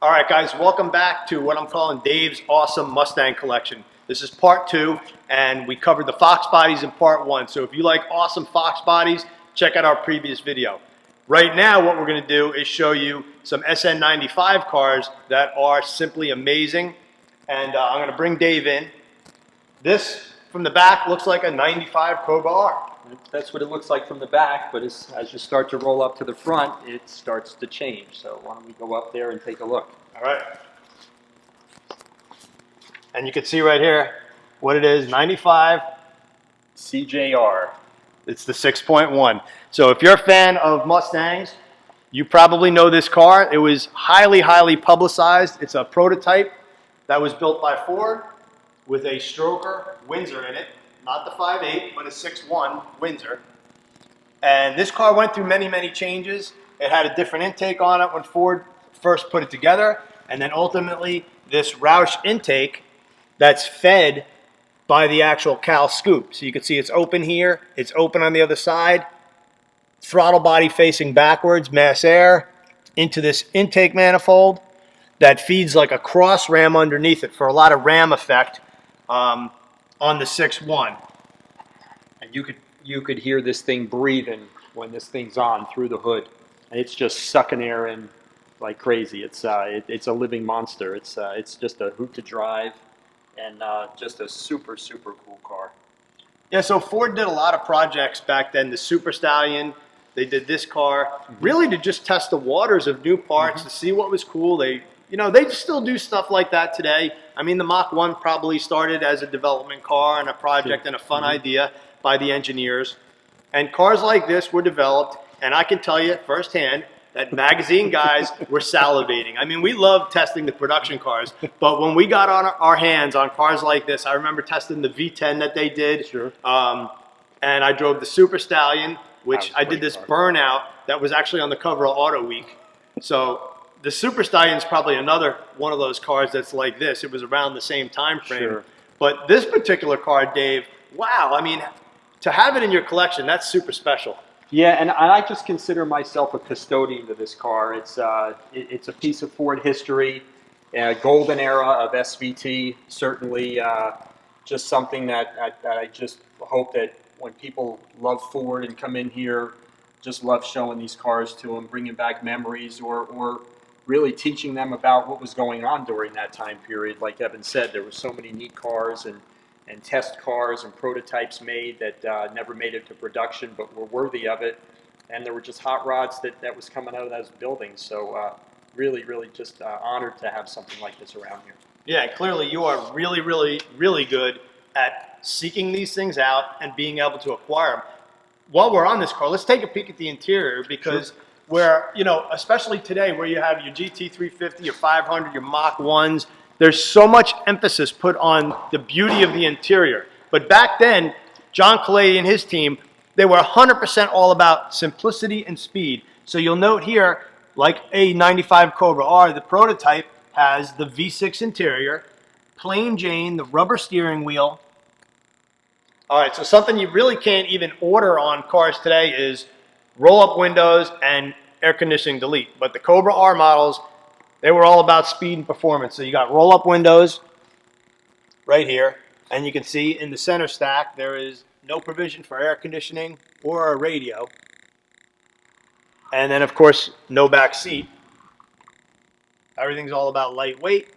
All right, guys, welcome back to what I'm calling Dave's Awesome Mustang Collection. This is part 2, and we covered the Foxbodies in part 1. So if you like awesome Foxbodies, check out our previous video. Right now, what we're going to do is show you some SN95 cars that are simply amazing. And I'm going to bring Dave in. This, from the back, looks like a 95 Cobra R. That's what it looks like from the back, but as you start to roll up to the front, it starts to change. So why don't we go up there and take a look. All right. And you can see right here what it is, 95 CJR. It's the 6.1. So if you're a fan of Mustangs, you probably know this car. It was highly publicized. It's a prototype that was built by Ford with a stroker Windsor in it. Not the 5.8, but a 6.1 Windsor. And this car went through many changes. It had a different intake on it when Ford first put it together. And then ultimately, this Rarest intake that's fed by the actual cowl scoop. So you can see it's open here. It's open on the other side. Throttle body facing backwards, mass air, into this intake manifold that feeds like a cross ram underneath it for a lot of ram effect. On the 6.1. And you could hear this thing breathing when this thing's on through the hood, and it's just sucking air in like crazy. It's a living monster. It's just a hoot to drive, and just a super cool car. Yeah, so Ford did a lot of projects back then. The Super Stallion, they did this car really to just test the waters of new parts to see what was cool. They still do stuff like that today. I mean, the Mach 1 probably started as a development car and a project and a fun idea by the engineers. And cars like this were developed, and I can tell you firsthand that magazine guys were salivating. I mean, we love testing the production cars, but when we got on our hands on cars like this, I remember testing the V10 that they did. Sure. And I drove the Super Stallion, which I did this burnout that was actually on the cover of Auto Week. So the Super Stallion is probably another one of those cars that's like this. It was around the same time frame. Sure. But this particular car, Dave, wow, I mean, to have it in your collection, that's super special. Yeah, and I just consider myself a custodian to this car. It's a piece of Ford history, golden era of SVT, certainly just something that I just hope that when people love Ford and come in here, just love showing these cars to them, bringing back memories or really teaching them about what was going on during that time period. Like Evan said, there were so many neat cars and test cars and prototypes made that never made it to production but were worthy of it. And there were just hot rods that was coming out of those buildings. So really just honored to have something like this around here. Yeah, clearly you are really good at seeking these things out and being able to acquire them. While we're on this car, let's take a peek at the interior because where, especially today where you have your GT350, your 500, your Mach 1s, there's so much emphasis put on the beauty of the interior. But back then, John Calais and his team, they were 100% all about simplicity and speed. So you'll note here, like a 95 Cobra R, the prototype has the V6 interior, plain Jane, the rubber steering wheel. All right, so something you really can't even order on cars today is roll-up windows and air conditioning delete. But the Cobra R models, they were all about speed and performance. So you got roll-up windows right here, and you can see in the center stack there is no provision for air conditioning or a radio. And then, of course, no back seat. Everything's all about lightweight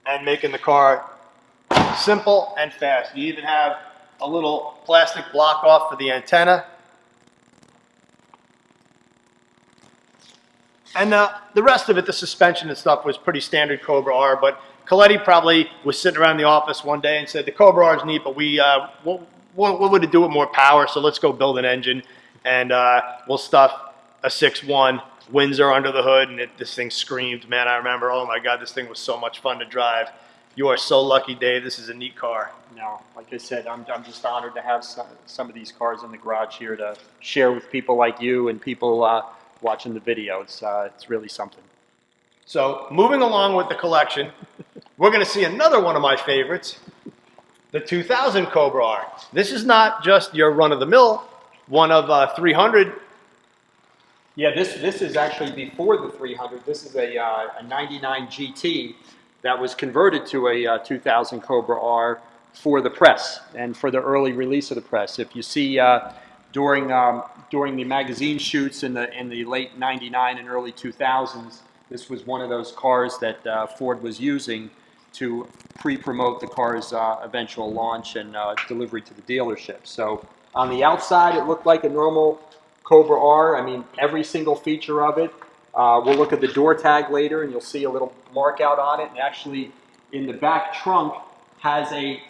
and making the car simple and fast. You even have a little plastic block off for the antenna. And the rest of it, the suspension and stuff, was pretty standard Cobra R. But Coletti probably was sitting around the office one day and said, the Cobra R is neat, but what would it do with more power? So let's go build an engine, and we'll stuff a 6.1 Windsor under the hood. And this thing screamed, man, I remember, oh my God, this thing was so much fun to drive. You are so lucky, Dave. This is a neat car. No, like I said, I'm just honored to have some of these cars in the garage here to share with people like you and people watching the video. It's really something. So moving along with the collection, we're going to see another one of my favorites, the 2000 Cobra R. This is not just your run-of-the-mill one of 300 Yeah, this is actually before the 300. This is a 99 GT that was converted to a 2000 Cobra R for the press and for the early release of the press. If you see during the magazine shoots in the late 99 and early 2000s, this was one of those cars that Ford was using to pre-promote the car's eventual launch and delivery to the dealership. So on the outside, it looked like a normal Cobra R. I mean, every single feature of it. We'll look at the door tag later, and you'll see a little mark out on it. And actually, in the back trunk, has a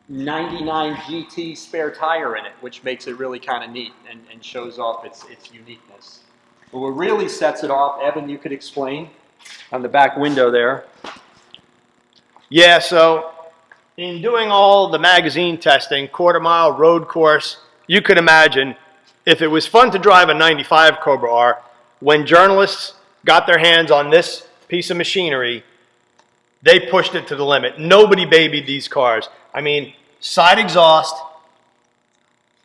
99 GT spare tire in it, which makes it really kind of neat and shows off its uniqueness. But what really sets it off, Evan, you could explain on the back window there. Yeah, so in doing all the magazine testing, quarter-mile, road course, you could imagine if it was fun to drive a 95 Cobra R, when journalists got their hands on this piece of machinery, they pushed it to the limit. Nobody babied these cars. I mean, side exhaust,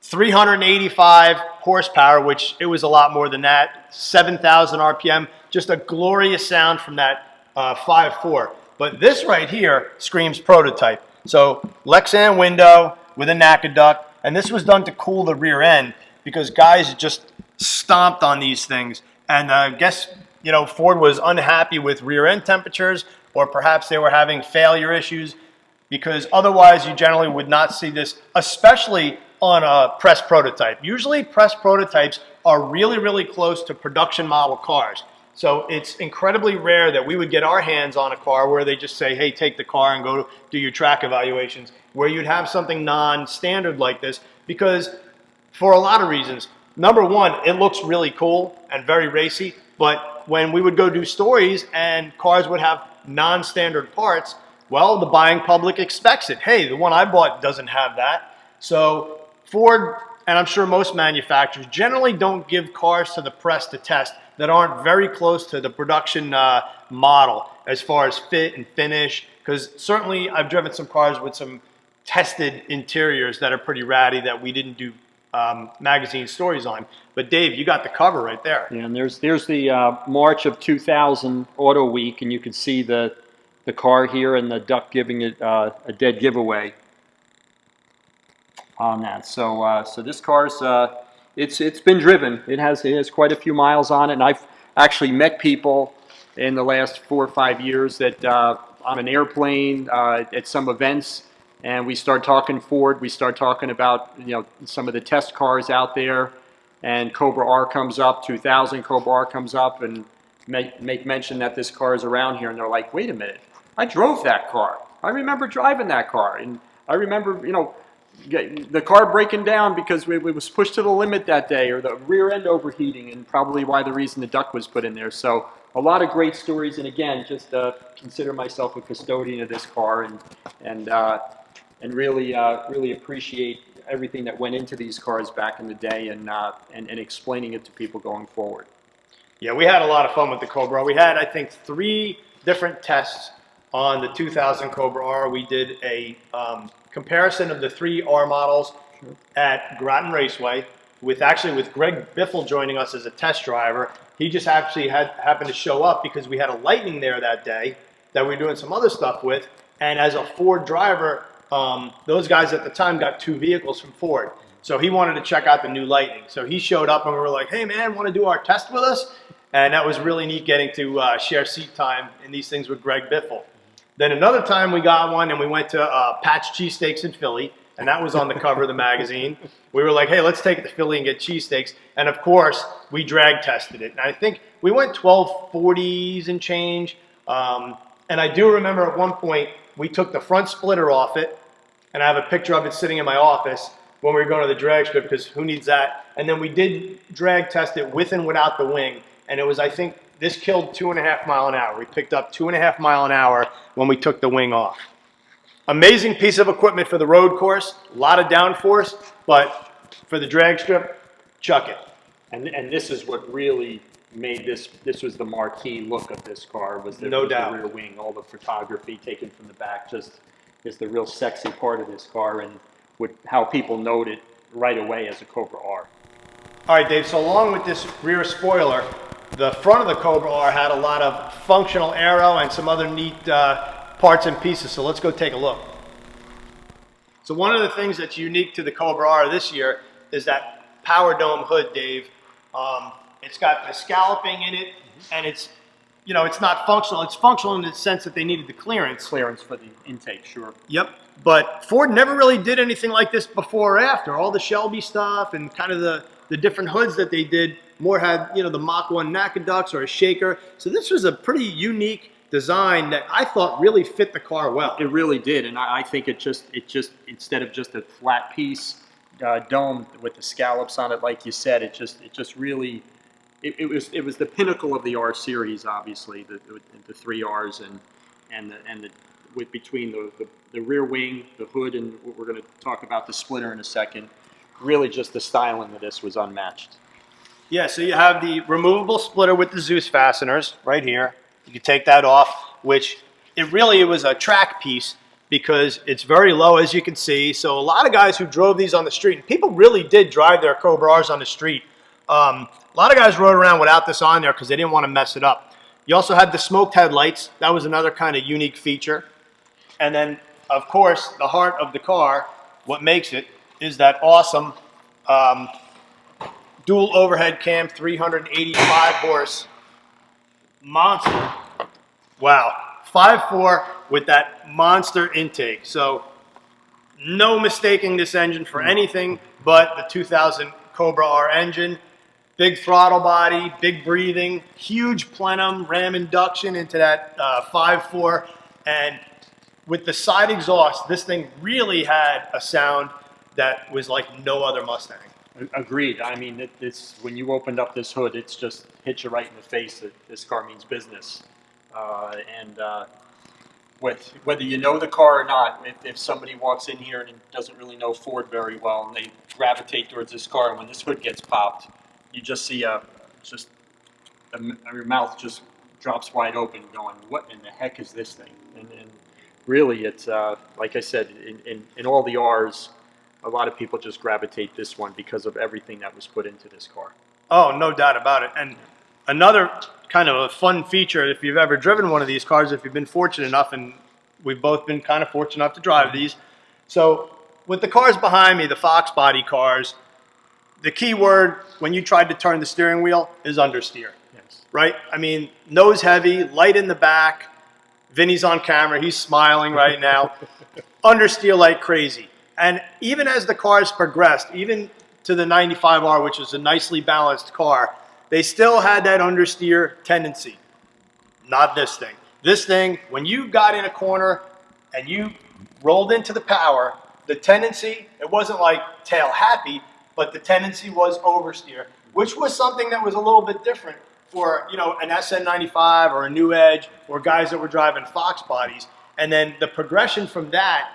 385 horsepower, which it was a lot more than that, 7,000 RPM, just a glorious sound from that 5.4. But this right here screams prototype. So Lexan window with a NACA duct, and this was done to cool the rear end because guys just stomped on these things. And I guess, you know, Ford was unhappy with rear end temperatures, or perhaps they were having failure issues, because otherwise you generally would not see this, especially on a press prototype. Usually press prototypes are really, really close to production model cars. So it's incredibly rare that we would get our hands on a car where they just say, hey, take the car and go do your track evaluations, where you'd have something non-standard like this, because for a lot of reasons. Number one, it looks really cool and very racy, but when we would go do stories and cars would have non-standard parts, well, the buying public expects it. Hey, the one I bought doesn't have that. So Ford, and I'm sure most manufacturers, generally don't give cars to the press to test that aren't very close to the production model as far as fit and finish, because certainly I've driven some cars with some tested interiors that are pretty ratty that we didn't do magazine stories on. But Dave, you got the cover right there. Yeah, and there's the March of 2000 Auto Week, and you can see the car here and the duck giving it a dead giveaway on that. So so this car's it's been driven. It has quite a few miles on it, and I've actually met people in the last 4 or 5 years that on an airplane at some events, and we start talking Ford. We start talking about, you know, some of the test cars out there, and Cobra R comes up, 2000 Cobra R comes up, and make mention that this car is around here, and they're like, wait a minute, I drove that car. I remember driving that car, and I remember, you know, the car breaking down because it was pushed to the limit that day, or the rear end overheating, and probably why the reason the duct was put in there. So a lot of great stories, and again, just consider myself a custodian of this car, and really really appreciate everything that went into these cars back in the day, and explaining it to people going forward. Yeah, we had a lot of fun with the Cobra. We had, I think, 3 different tests on the 2000 Cobra R. We did a comparison of the 3 R models at Groton Raceway with Greg Biffle joining us as a test driver. He just actually happened to show up because we had a Lightning there that day that we were doing some other stuff with. And as a Ford driver, those guys at the time got 2 vehicles from Ford. So he wanted to check out the new Lightning. So he showed up and we were like, hey man, want to do our test with us? And that was really neat getting to share seat time in these things with Greg Biffle. Then another time we got one and we went to Pat's Cheesesteaks in Philly, and that was on the cover of the magazine. We were like, hey, let's take it to Philly and get cheesesteaks. And of course, we drag tested it. And I think we went 1240s and change. And I do remember at one point, we took the front splitter off it, and I have a picture of it sitting in my office when we were going to the drag strip, because who needs that? And then we did drag test it with and without the wing. And it was, I think, this killed 2.5 miles an hour. We picked up 2.5 miles an hour when we took the wing off. Amazing piece of equipment for the road course, a lot of downforce, but for the drag strip, chuck it. And this is what really made this was the marquee look of this car, was the, No doubt. the rear wing. All the photography taken from the back just is the real sexy part of this car, and how people note it right away as a Cobra R. All right, Dave, so along with this rear spoiler, the front of the Cobra R had a lot of functional aero and some other neat parts and pieces, so let's go take a look. So one of the things that's unique to the Cobra R this year is that power dome hood, Dave. It's got the scalloping in it, and it's, you know, it's not functional. It's functional in the sense that they needed the clearance. Clearance for the intake, sure. Yep. But Ford never really did anything like this before or after. All the Shelby stuff and kind of the different hoods that they did more had, you know, the Mach 1 Nakaducks or a shaker. So this was a pretty unique design that I thought really fit the car well. It really did, and I think it just instead of just a flat piece dome with the scallops on it, like you said, it just really it was the pinnacle of the R series, obviously, the 3 Rs and the with between the rear wing, the hood, and we're going to talk about the splitter in a second. Really, just the styling of this was unmatched. Yeah, so you have the removable splitter with the Zeus fasteners right here. You can take that off, which it was a track piece because it's very low, as you can see. So a lot of guys who drove these on the street, and people really did drive their Cobra Rs on the street. A lot of guys rode around without this on there because they didn't want to mess it up. You also had the smoked headlights. That was another kind of unique feature. And then, of course, the heart of the car, what makes it, is that awesome dual overhead cam 385 horse monster. Wow. 5.4 with that monster intake. So no mistaking this engine for anything but the 2000 Cobra R engine. Big throttle body, big breathing, huge plenum, ram induction into that 5.4. And with the side exhaust, this thing really had a sound that was like no other Mustang. Agreed. I mean, when you opened up this hood, it's just hit you right in the face that this car means business. Whether you know the car or not, if somebody walks in here and doesn't really know Ford very well, and they gravitate towards this car, and when this hood gets popped, you just see your mouth just drops wide open, going, "What in the heck is this thing?" And really, it's like I said, in all the Rs, a lot of people just gravitate this one because of everything that was put into this car. Oh, no doubt about it. And another kind of a fun feature, if you've ever driven one of these cars, if you've been fortunate enough, and we've both been kind of fortunate enough to drive these. So with the cars behind me, the Foxbody cars, the key word when you tried to turn the steering wheel is understeer. Yes. Right? I mean, nose heavy, light in the back. Vinny's on camera. He's smiling right now. Understeer like crazy. And even as the cars progressed, even to the 95R, which is a nicely balanced car, they still had that understeer tendency. Not this thing. This thing, when you got in a corner and you rolled into the power, the tendency, it wasn't like tail happy, but the tendency was oversteer, which was something that was a little bit different for, you know, an SN95 or a New Edge or guys that were driving Foxbodies. And then the progression from that,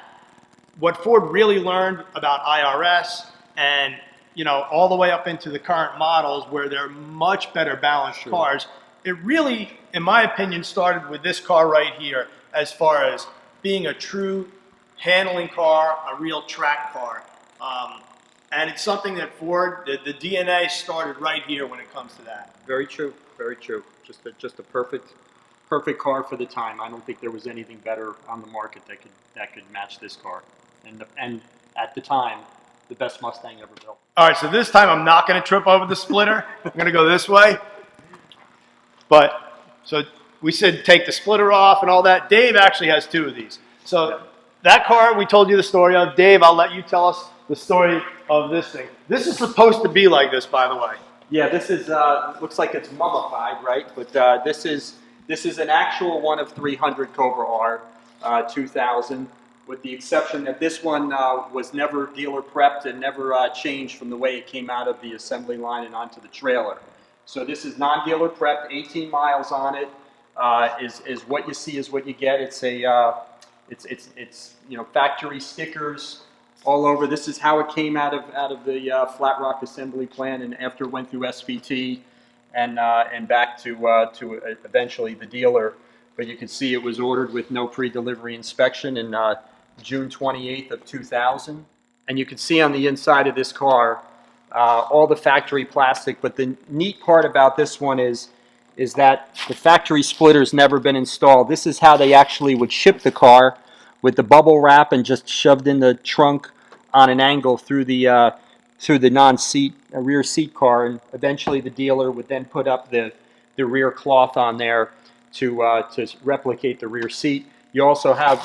what Ford really learned about IRS and, you know, all the way up into the current models where they're much better balanced cars, it really, in my opinion, started with this car right here as far as being a true handling car, a real track car. And it's something that Ford, the DNA started right here when it comes to that. Very true. Very true. Just a perfect car for the time. I don't think there was anything better on the market that could match this car. And at the time, the best Mustang ever built. All right, so this time I'm not going to trip over the splitter. I'm going to go this way. But, so we said take the splitter off and all that. Dave actually has 2 of these. So that car we told you the story of. Dave, I'll let you tell us the story of this thing. This is supposed to be like this, by the way. Yeah, this is looks like it's mummified, right? But this is an actual one of 300 Cobra R 2000, with the exception that this one was never dealer prepped and never changed from the way it came out of the assembly line and onto the trailer. So this is non-dealer prepped, 18 miles on it. Is what you see is what you get. It's it's you know, factory stickers all over. This is how it came out of the Flat Rock assembly plant, and after it went through SVT and back to eventually the dealer. But you can see it was ordered with no pre-delivery inspection in June 28th of 2000. And you can see on the inside of this car, all the factory plastic. But the neat part about this one is that the factory splitter's never been installed. This is how they actually would ship the car, with the bubble wrap and just shoved in the trunk on an angle through the non-seat rear seat car, and eventually the dealer would then put up the rear cloth on there to replicate the rear seat. You also have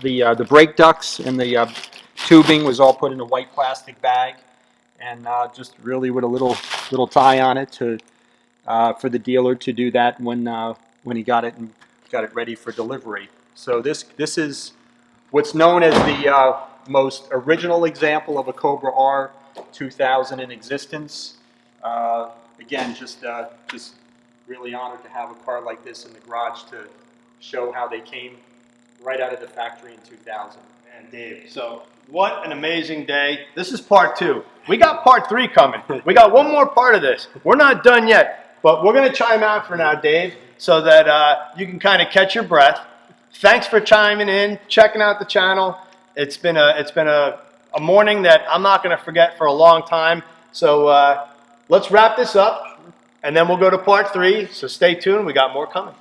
the brake ducts, and the tubing was all put in a white plastic bag, and just really with a little tie on it to for the dealer to do that when he got it ready for delivery. So this is what's known as the most original example of a Cobra R 2000 in existence. Again, just really honored to have a car like this in the garage to show how they came right out of the factory in 2000. And Dave, so what an amazing day. This is part 2. We got part 3 coming. We got one more part of this. We're not done yet, but we're going to chime out for now, Dave, so that you can kind of catch your breath. Thanks for chiming in, checking out the channel. It's been a morning that I'm not going to forget for a long time. So let's wrap this up, and then we'll go to part 3. So stay tuned. We got more coming.